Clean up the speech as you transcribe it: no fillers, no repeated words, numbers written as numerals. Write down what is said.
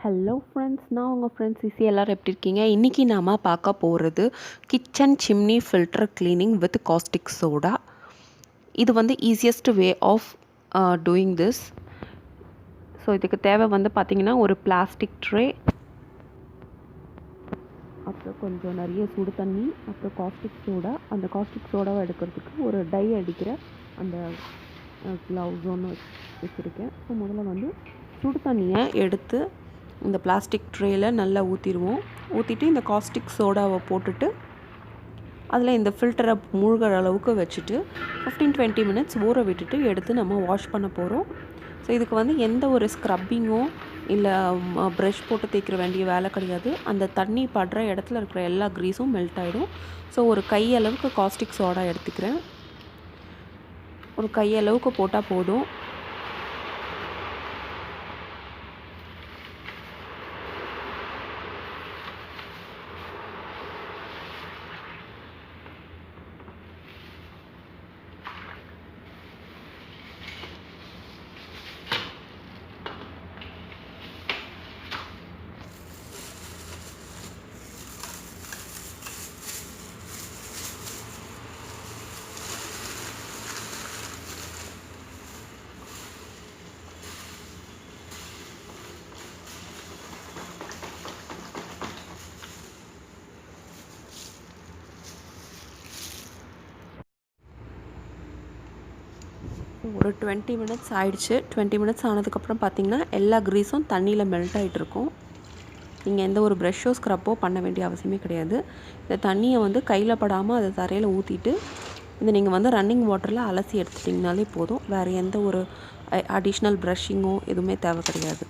Hello friends, நான் உங்கள் friends EC. எல்லோரும் எப்படி இருக்கீங்க? இன்றைக்கி நாம் பார்க்க போகிறது kitchen chimney filter cleaning with caustic soda. இது வந்து easiest way of doing this. So இதுக்கு தேவை வந்து பார்த்திங்கன்னா ஒரு பிளாஸ்டிக் ட்ரே, அப்புறம் கொஞ்சம் நிறைய சுடு தண்ணி, அப்புறம் காஸ்டிக் சோடா. அந்த காஸ்டிக் சோடாவை எடுக்கிறதுக்கு ஒரு டை அடிக்கிற அந்த க்ளவுஸ் ஒன்று வச்சுருக்கேன். ஸோ முதல்ல வந்து சுடு தண்ணியை எடுத்து இந்த பிளாஸ்டிக் ட்ரேயில் நல்லா ஊற்றிட்டு இந்த காஸ்டிக் சோடாவை போட்டுட்டு அதில் இந்த ஃபில்டரை மூழ்கிற அளவுக்கு வச்சுட்டு 15-20 மினிட்ஸ் ஊற விட்டுட்டு எடுத்து நம்ம வாஷ் பண்ண போகிறோம். ஸோ இதுக்கு வந்து எந்த ஒரு ஸ்க்ரப்பிங்கோ இல்லை ப்ரஷ் போட்டு தேய்க்கிற வேண்டிய வேலை கிடையாது. அந்த தண்ணி படுற இடத்துல இருக்கிற எல்லா க்ரீஸும் மெல்ட் ஆகிடும். ஸோ ஒரு கையளவுக்கு காஸ்டிக் சோடா எடுத்துக்கிறேன். ஒரு கையளவுக்கு போட்டால் போதும். ஒரு 20 மினிட்ஸ் ஆயிடுச்சு. 20 மினிட்ஸ் ஆனதுக்கப்புறம் பார்த்திங்கன்னா எல்லா க்ரீஸும் தண்ணியில் மெல்ட் ஆகிட்ருக்கும். நீங்கள் எந்த ஒரு ப்ரஷ்ஷோ ஸ்க்ரப்போ பண்ண வேண்டிய அவசியமே கிடையாது. இந்த தண்ணியை வந்து கையில் படாமல் அதை தரையில் ஊற்றிட்டு இதை நீங்கள் வந்து ரன்னிங் வாட்டரில் அலசி எடுத்துட்டிங்கனாலே போதும். வேறு எந்த ஒரு அடிஷ்னல் ப்ரஷ்ஷிங்கோ எதுவுமே தேவை கிடையாது.